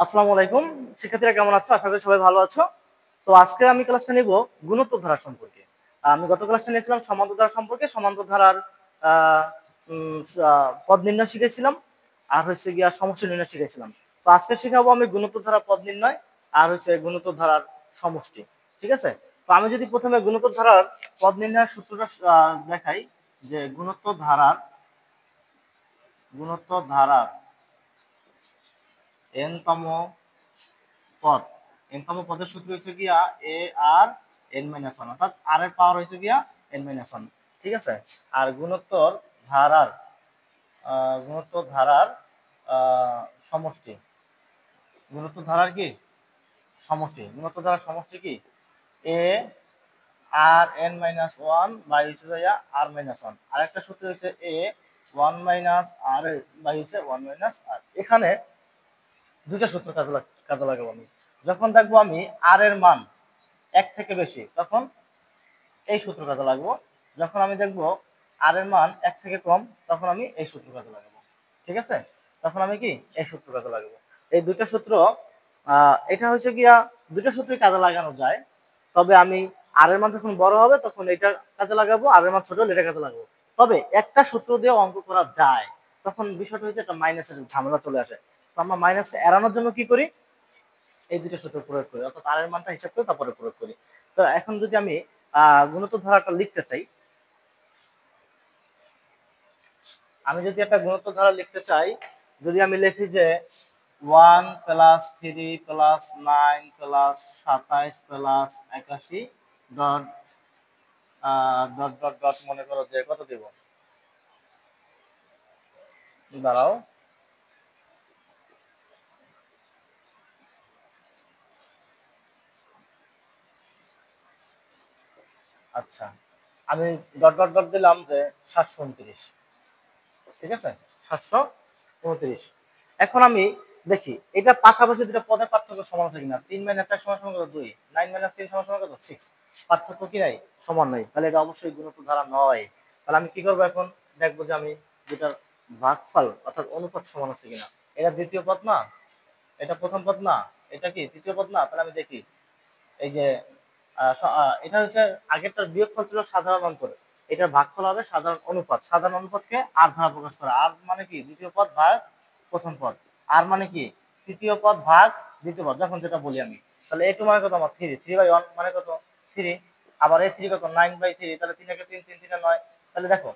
আসসালামু আলাইকুম। শিক্ষার্থীরা কেমন আছো? আশা করি সবাই ভালো আছো। তো আজকে আমি ক্লাসটা নিব গুণোত্তর ধারা সম্পর্কে। আমি গত ক্লাসটা নিয়েছিলাম সমান্তর ধারা সম্পর্কে। সমান্তর ধারার আহ, পদ নির্ণয় শিখেছিলাম আর হচ্ছে গিয়া সমষ্টি নির্ণয় শিখেছিলাম। তো আজকে শেখাবো আমি গুণোত্তর ধারা পদ নির্ণয় আর হচ্ছে গুণোত্তর ধারার সমষ্টি। ঠিক আছে? তো আমি যদি প্রথমে গুণোত্তর ধারার পদ নির্ণয়ের সূত্রটা দেখাই, যে গুণোত্তর ধারার n তম পদ, n তম পদের সূত্র হচ্ছে গিয়া a r n-1, অর্থাৎ r এর পাওয়ার হচ্ছে গিয়া n-1। ঠিক আছে? আর গুণোত্তর ধারার সমষ্টি, গুণোত্তর ধারার সমষ্টি কি a r n-1 বাই হচ্ছে গিয়া r-1। আরেকটা সূত্র হচ্ছে a 1 - r বাই হচ্ছে 1 - r। এখানে দুইটা সূত্র কাজে লাগাবো আমি। যখন দেখবো আমি আর এর মান 1 থেকে বেশি, তখন এই সূত্র কাজে লাগবো। যখন আমি দেখবো আর এর মান 1 থেকে কম, তখন আমি এই সূত্র কাজে লাগাবো। ঠিক আছে? তখন আমি কি এই সূত্র কাজে লাগাবো। এই দুইটা সূত্র, এটা হচ্ছে গিয়া দুইটা সূত্রই কাজে লাগানো যায়। তবে আমি আর এর মান যখন বড় হবে তখন এটা কাজে লাগাবো, আর এর মান ছোট হলে এটা কাজে লাগাবো। তবে একটা সূত্র দিয়ে অঙ্ক করা যায়, তখন বিষয়টা হচ্ছে একটা মাইনাসের ঝামেলা চলে আসে। তো আমরা মাইনাসটা এড়ানোর জন্য কি করি, এই দুটো সূত্র প্রয়োগ করি, অর্থাৎ আর এর মানটা হিসাব করে তারপরে প্রয়োগ করি। তো এখন যদি আমি গুণোত্তর ধারাটা লিখতে চাই, যদি আমি লিখি যে 1 + 3 + 9 + 27 + 81 ডট ডট ডট ডট, মনে করো যে কত দেব, দাঁড়াও, আচ্ছা, আমি ডট ডট ডট দিলাম যে 729। ঠিক আছে? 729। এখন আমি দেখি এটা পাশাপাশি দুটো পদের পার্থক্য সমান আছে কিনা। 3 - 1 সমান সমান কত? 2। 9 - 3 সমান সমান কত? 6। পার্থক্য কি নাই? সমান নাই। তাহলে এটা অবশ্যই গুণোত্তর ধারা নয়। তাহলে আমি কি করব এখন? দেখবো যে আমি যেটার ভাগফল অর্থাৎ অনুপাত সমান আছে কিনা। এটা দ্বিতীয় পদ না, এটা প্রথম পদ না, এটা কি তৃতীয় পদ না। তাহলে আমি দেখি, এই যে এটা হচ্ছে আগেরটার বিয়োগফল ছিল সাধারণ অন্তর, এটার ভাগফল হবে সাধারণ অনুপাত। সাধারণ অনুপাতকে আর দ্বারা প্রকাশ করে। আর মানে কি দ্বিতীয় পদ ভাগ প্রথম পদ, আর মানে কি তৃতীয় পদ ভাগ দ্বিতীয় পদ, যখন যেটা বলি আমি। তাহলে এ টু মানে কত আমার 3, 3/1 মানে কত 3। আবার এই 3 কত 9/3, তাহলে 3 একে 3, 3 3 9। তাহলে দেখো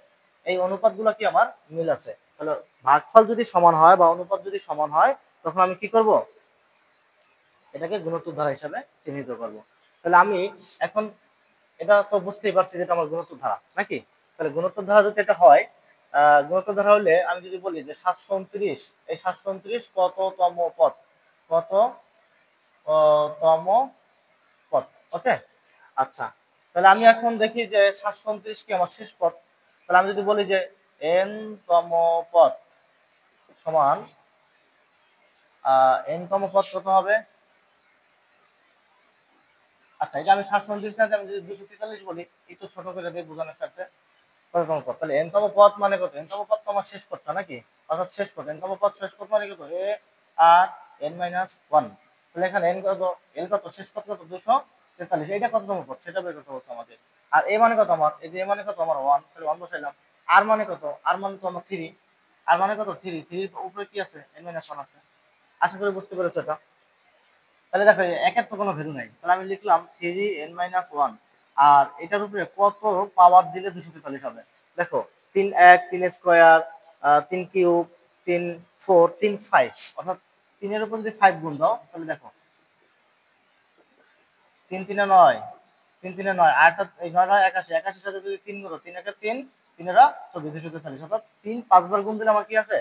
এই অনুপাতগুলো কি আমার মিল আছে। তাহলে ভাগফল যদি সমান হয় বা অনুপাত যদি সমান হয়, তখন আমি কি করব, এটাকে গুণোত্তর ধারা হিসাবে চিহ্নিত করব। তাহলে আমি এখন এটা তো বুঝতেই পারছি যে এটা আমার গুণোত্তর ধারা নাকি। তাহলে গুণোত্তর ধারা যদি এটা হয়, গুণোত্তর ধারা হলে আমি যদি বলি যে 729, এই 729 কততম পদ, কততম পদ। ওকে, আচ্ছা। তাহলে আমি এখন দেখি যে 729 কি আমার শেষ পদ। তাহলে আমি যদি বলি যে n-তম পদ সমান n-তম পদ কত হবে। আচ্ছা, এটা আমি 729 না, আমি যদি 243 বলি, একটু ছোট করে দিয়ে বোঝানোর সাথে, কততম পদ। তাহলে n-তম পদ মানে কত? n-তম পদ তো আমার শেষ পদটা নাকি, অর্থাৎ শেষ পদ। n-তম পদ শেষ পদ মানে কত? a r n-1। তাহলে এখানে n কত, l কত, শেষ পদ কত 243। এইটা কততম পদ সেটা বের করতে হচ্ছে আমাদের। আর a মানে কত আমার, এই যে a মানে কত আমার 1, তাহলে 1 বসাইলাম। r মানে কত, r মানে তো আমার 3, r মানে কত 3, 3 উপরে কি আছে n-1 আছে। আশা করি বুঝতে পেরেছো এটা। তাহলে দেখো একের তো কোনো ভ্যালু নাই, তাহলে আমি লিখলাম 3n-1। আর এটার উপরে কত পাওয়ার দিলে 243 হবে। দেখো 3 1, 3 স্কয়ার, 3 কিউব, 3 4, 3 5, অর্থাৎ 3 এর উপর যদি 5 গুণ দাও, তাহলে দেখো 3 3 9, 3 3 9, আর এই 9 9 81, 81 সাথে যদি 3 গুণ, 3 1 3, 3 এরা 243, অর্থাৎ 3 5 বার গুণ দিলে আমার কি আছে,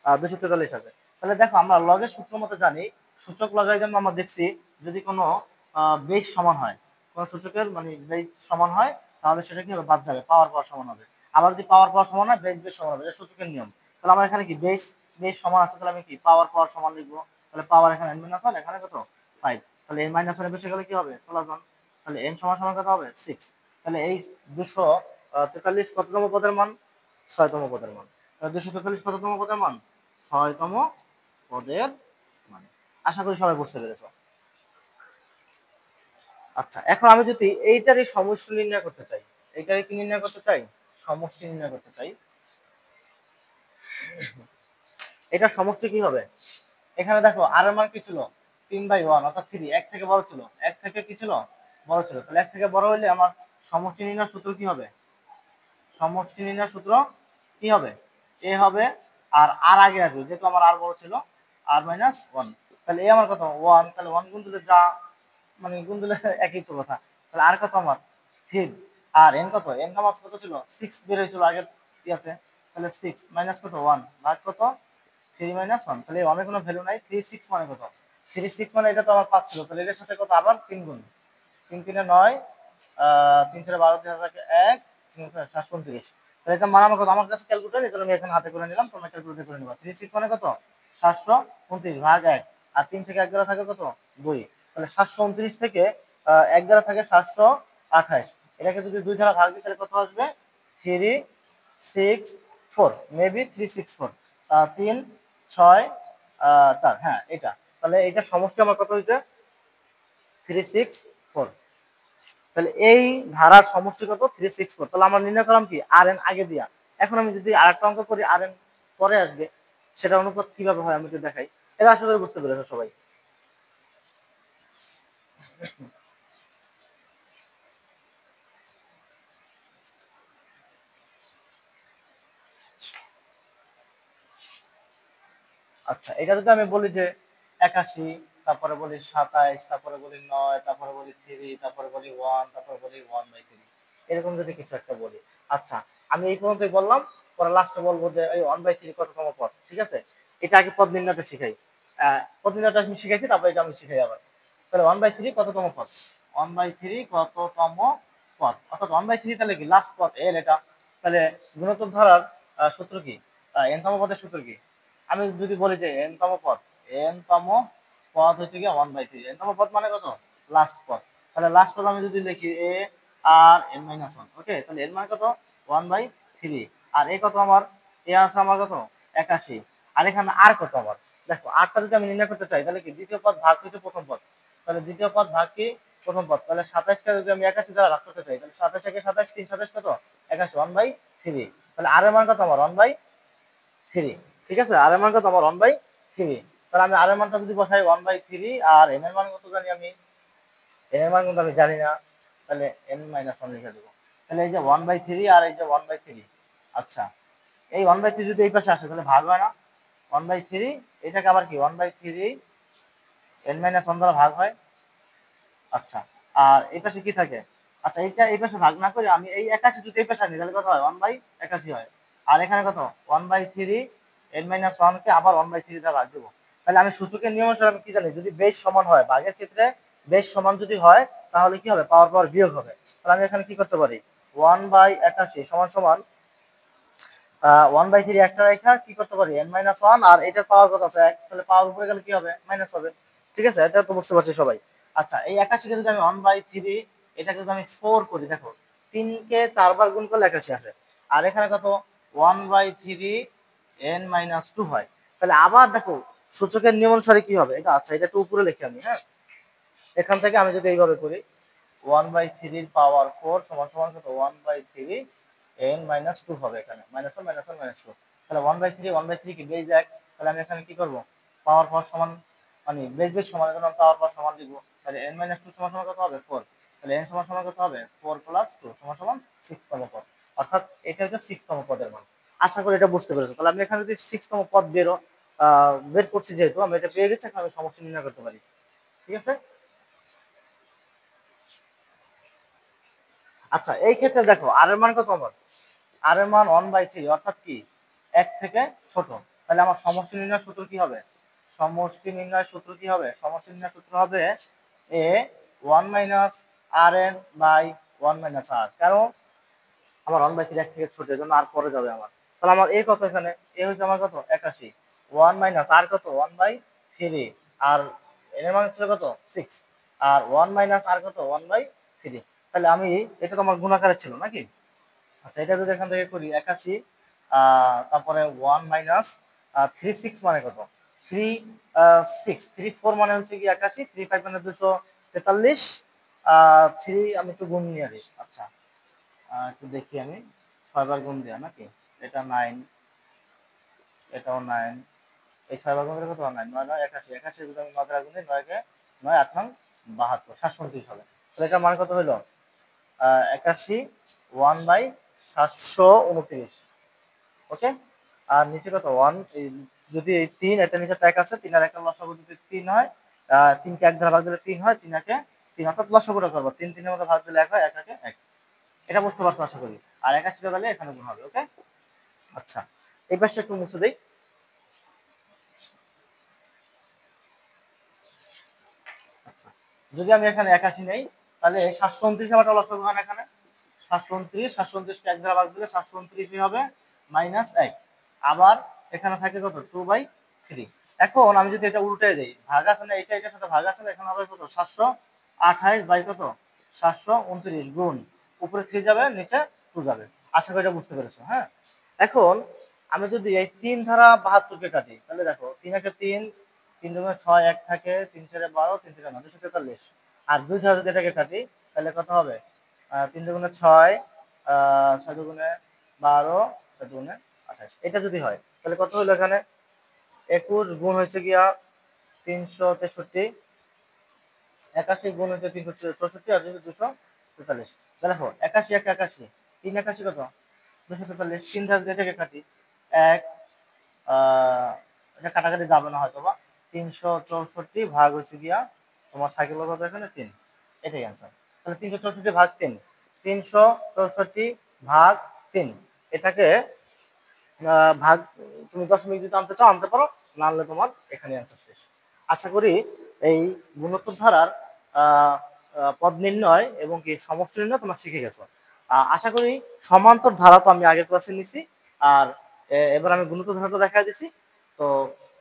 243 আছে। তাহলে দেখো আমরা লগের সূত্র মতে জানি, সূচক লগার জন্য আমরা দেখছি যদি কোনো বেস সমান হয়, কোনো সূচকের মানে বেস সমান হয়, তাহলে সেটা কি হবে, বাদ যাবে, পাওয়ার পাওয়ার সমান হবে। আবার যদি পাওয়ার পাওয়ার সমান হয়, বেস বেস সমান হবে, এটা সূচকের নিয়ম। তাহলে আমার এখানে কি বেস বেস সমান আছে, তাহলে আমি কি পাওয়ার পাওয়ার সমান লিখবো। তাহলে পাওয়ার এখানে n-1, এখানে কত 5, তাহলে n-1 বেশি গেলে কি হবে প্লাস 1, তাহলে n সমান সমান কত হবে 6। তাহলে এই 243 কততম পদের মান, 6তম পদের মান। 243 কততম পদের মান, 6তম পদের মান। আশা করি সবাই বুঝতে পেরেছো। আচ্ছা, এখন আমি যদি এইটারই সমষ্টি নির্ণয় করতে চাই, এইটারই কি নির্ণয় করতে চাই, সমষ্টি নির্ণয় করতে চাই, এটা সমষ্টি কি হবে? এখানে দেখো আর এর মান কি ছিল 3/1 অর্থাৎ 3, এক থেকে বড় ছিল, এক থেকে কি ছিল বড় ছিল, তাহলে এক থেকে বড় হইলে আমার সমষ্টি নির্ণয় সূত্র কি হবে? সমষ্টি নির্ণয় সূত্র কি হবে? এ হবে, আর আর আগে আসবে যেহেতু আমার আর বড় ছিল, আর মাইনাস 1, তাহলে এ আমার কত 1, তাহলে 1 গুণ দিলে যা মানে গুণ দিলে একই তো কথা, তাহলে আর কত আমার 3, আর এন কত, এন আমার কত ছিল 6 বের হয়েছিল আগের ইয়াতে, তাহলে 6 মাইনাস কত 1 ভাগ কত 3 মাইনাস 1, তাহলে 1 এর কোনো ভ্যালু নাই, 3 6 মানে কত 3 6 মানে এটা তো আমার 5 ছিল, তাহলে এটার সাথে কত আবার 3 গুণ, 3 3 9, 3 4 12 3 থাকে 1, 729, তাহলে এটা মান আমার কত, আমার কাছে ক্যালকুলেটর এই জন্য আমি এখানে হাতে করে নিলাম, তোমরা ক্যালকুলেটর করে নিবা। 3 6 মানে কত 729 ভাগ 1, আর 3 থেকে 1 গেলে থাকে কত 2, তাহলে 729 থেকে 1 গেলে থাকে 728, এটাকে যদি 2 দ্বারা ভাগ দিই তাহলে কত আসবে 364, মেবি 364, 3 6 4, হ্যাঁ এটা, তাহলে এটা সমষ্টি আমার কত হয়েছে 364, তাহলে এই ধারার সমষ্টি কত 364, তাহলে আমরা নির্ণয় করলাম কি আর এন আগে দিয়া। এখন আমি যদি আরেকটা অঙ্ক করি আর এন পরে আসবে, সেটা অনুপাত কিভাবে হয় আমি একটু দেখাই, এটা আশা করি বুঝতে পেরেছো সবাই। আচ্ছা, এটা যদি আমি বলি যে 81, তারপরে বলি 27, তারপরে বলি 9, তারপরে বলি 3, তারপরে বলি 1, তারপরে বলি 1/3, এরকম যদি কিছু একটা বলি, আচ্ছা আমি এই পর্যন্তই বললাম, পরে লাস্টে বলবো যে এই 1/3 কততম পদ, ঠিক আছে, এটা আগে পদ নির্ণয়টা শিখাই, পদ নির্ণয়টা আমি শিখাইছি, তারপরে এটা আমি শিখাই আবার, তাহলে 1/3 কততম পদ, 1/3 কততম পদ, অর্থাৎ 1/3 তাহলে কি লাস্ট পদ এল এটা, তাহলে গুণোত্তর ধারার সূত্র কি, এন তম পদের সূত্র কি, আমি যদি বলি যে এন তম পদ, এন তম পদ হচ্ছে কি 1/3, এন তম পদ মানে কত লাস্ট পদ, তাহলে লাস্ট পদ আমি যদি লিখি এ আর এন মাইনাস 1, ওকে, তাহলে এন মানে কত 1/3, আর এ কত আমার, এ আছে আমার কত 81, আর এখানে আর কত আমার, দেখো আরটা যদি আমি নির্ণয় করতে চাই তাহলে কি দ্বিতীয় পদ ভাগ হচ্ছে প্রথম পদ, তাহলে দ্বিতীয় পদ ভাগ কি প্রথম পদ, তাহলে 27টা যদি আমি 81 দ্বারা ভাগ করতে চাই তাহলে 27 একে 27, 3 27 কত 81, 1/3, তাহলে আর এর মান কত আমার 1/3, ঠিক আছে, আর এর মান কত আমার 1/3, তাহলে আমি আর এর মানটা যদি বসাই 1/3, আর এন এর মান কত জানি আমি, এন এর মান কিন্তু আমি জানি না, তাহলে n মাইনাস 1 লিখে দেবো, তাহলে এই যে 1/3 আর এই যে 1/3, আচ্ছা এই 1/3 যদি এই পাশে আসে তাহলে ভাগ হয় না, 1/3 এটাকে আবার কি 1/3 n মাইনাস 1 দ্বারা ভাগ হয়, আচ্ছা আর এই পাশে কি থাকে, আচ্ছা এইটা এই পাশে ভাগ না করে আমি এই 81 যদি এই পাশে আনি তাহলে কত হয় 1/81 হয়, আর এখানে কত 1/3 n মাইনাস 1 কে আবার 1/3 দ্বারা ভাগ দেবো, তাহলে আমি সূচকের নিয়ম অনুসারে আমি কি জানি, যদি বেশ সমান হয়, ভাগের ক্ষেত্রে বেশ সমান যদি হয় তাহলে কি হবে পাওয়ার পাওয়ার বিয়োগ হবে, তাহলে আমি এখানে কি করতে পারি 1/81 সমান সমান 1/3 একটা রেখা কি করতে পারি n মাইনাস 1, আর এটার পাওয়ার কত আছে 1, তাহলে পাওয়ার উপরে গেলে কি হবে মাইনাস হবে, ঠিক আছে, এটা তো বুঝতে পারছি সবাই। আচ্ছা এই 81 কে যদি আমি 1/3 এটাকে যদি আমি 4 করি, দেখো 3 কে 4 বার গুণ করলে 81 আসে, আর এখানে কত 1/3 n মাইনাস 2 হয়, তাহলে আবার দেখো সূচকের নিয়ম অনুসারে কি হবে এটা, আচ্ছা এটা একটু উপরে লিখি আমি, হ্যাঁ এখান থেকে আমি যদি এইভাবে করি 1/3 এর পাওয়ার 4 সমান সমান কত 1/3 n মাইনাস 2 হবে, এখানে মাইনাস 1 মাইনাস 1 মাইনাস 2, তাহলে 1/3 কি বেজ 1, তাহলে আমি এখানে কি করব পাওয়ার পাওয়ার সমান মানে বেজ বেজ সমান, এখন পাওয়ার পাওয়ার সমান লিখব, তাহলে n মাইনাস 2 সমান সমান কত হবে 4, তাহলে n সমান সমান কত হবে 4 প্লাস 2 সমান সমান 6 তম পদ, অর্থাৎ এটা হচ্ছে 6 তম পদের মান। আশা করি এটা বুঝতে পেরেছো, তাহলে আমি এখানে যদি 6 তম পদ বের করছি, যেহেতু আমি এটা পেয়ে গেছি এখন আমি সমস্যা নির্ণয় করতে পারি, ঠিক আছে। আচ্ছা এই ক্ষেত্রে দেখো আর এর মান কত আমার, আর এর মান 1/3 অর্থাৎ কি এক থেকে ছোট, তাহলে আমার সমষ্টি নির্ণয় সূত্র কি হবে, সমষ্টি নির্ণয় সূত্র কি হবে, সমষ্টি নির্ণয় সূত্র হবে A 1 minus R N by 1 minus R, কারণ আমার 1/3 এক থেকে ছোট এজন্য আর পরে যাবে আমার, তাহলে আমার এ কত, এখানে এ হচ্ছে আমার কত 81, 1 মাইনাস আর কত 1/3, আর এন এর মান ছিল কত 6, আর 1 মাইনাস আর কত 1/3, তাহলে আমি এটা তো আমার গুণাকারে ছিল নাকি, আচ্ছা এটা যদি এখান থেকে করি 81, তারপরে 1 মাইনাস 36 মানে কত 3 মানে হচ্ছে কি 81, 35 মানে 243, 3 আমি একটু গুণ নিয়ে দিই। আচ্ছা একটু দেখি আমি 6 বার গুণ দেওয়া নাকি, এটা 9, এটাও 9, এই 6 বার গুণ দিলে কত হয়? 9 9 9 81, 81 যদি আমি 9 দ্বারা গুণ দিই 9 কে 9 8 9 72, 729 হবে। তাহলে এটার মান কত হলো? 81 1/729। ওকে, আর নিচে কত 1, যদি এই 3 এটা নিচে ট্যাগ আছে, 3 আর 1 লসাগু যদি 3 হয়, 3 কে 1 দ্বারা ভাগ দিলে 3 হয়, 3 একে 3 অর্থাৎ লসাগুটা করব, 3 3 এর মধ্যে ভাগ দিলে 1 হয়, 1 একে 1। এটা বুঝতে পারছো আশা করি। আর 81 টা তাহলে এখানে গুণ হবে। ওকে, আচ্ছা এই পাশটা একটু মুছে দেই। আচ্ছা যদি আমি এখানে 81 নেই, তাহলে 729 আমার লসাগু হয় এখানে, 729, 729 কে 1 দ্বারা ভাগ দিলে 729 হবে, মাইনাস 1। আবার এখানে থাকে কত 2/3। এখন আমি যদি এটা উল্টে দেই, ভাগ আছে না, এটা এটার সাথে ভাগ আছে না, এখানে হবে কত 728 বাই কত 729 গুণ, উপরে 3 যাবে, নিচে 2 যাবে। আশা করি এটা বুঝতে পেরেছো। হ্যাঁ, এখন আমি যদি এই 3 ধারা 72 কে কাটি, তাহলে দেখো 3 একে 3, 3 দুগুণে 6, 1 থাকে, 3 4 12, 3 4 9, 243। আর 2 ধারা যদি এটাকে কাটি তাহলে কত হবে? 3 দুগুণে 6, 6 দুগুণে 12, 6 দুগুণে 28। এটা যদি হয় তাহলে কত হলো এখানে? 21 গুণ হয়েছে গিয়া 363, 81 গুণ হচ্ছে 364, আর 243। দেখো 81 1 81, 3 81 কত 243, 3 ধারা দিয়ে থেকে কাটি 1, এটা কাটাকাটি যাবে না হয়তো বা, 364 ভাগ হচ্ছে গিয়া তোমার থাকলো কত এখানে 3, এটাই অ্যান্সার। তাহলে 364 ভাগ 3, 364 ভাগ 3, এটাকে ভাগ, তুমি দশমিক যদি আনতে চাও আনতে পারো, না আনলে তোমার এখানে অ্যান্সার শেষ। আশা করি এই গুণোত্তর ধারার পদ নির্ণয় এবং কি সমষ্টি নির্ণয় তোমরা শিখে গেছো। আশা করি সমান্তর ধারা তো আমি আগের ক্লাসে নিছি, আর এবার আমি গুণোত্তর ধারাটা দেখা দিছি, তো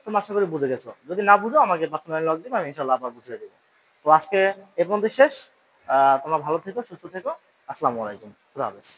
তোমরা আশা করি বুঝে গেছো। যদি না বুঝো আমাকে পার্সোনালি লগ দিবে, আমি ইনশাল্লাহ আবার বুঝিয়ে দেবো। তো আজকে এ পর্যন্ত শেষ। তোমরা ভালো থেকো, সুস্থ থেকো। আসসালামু আলাইকুম, খুদা হাফেজ।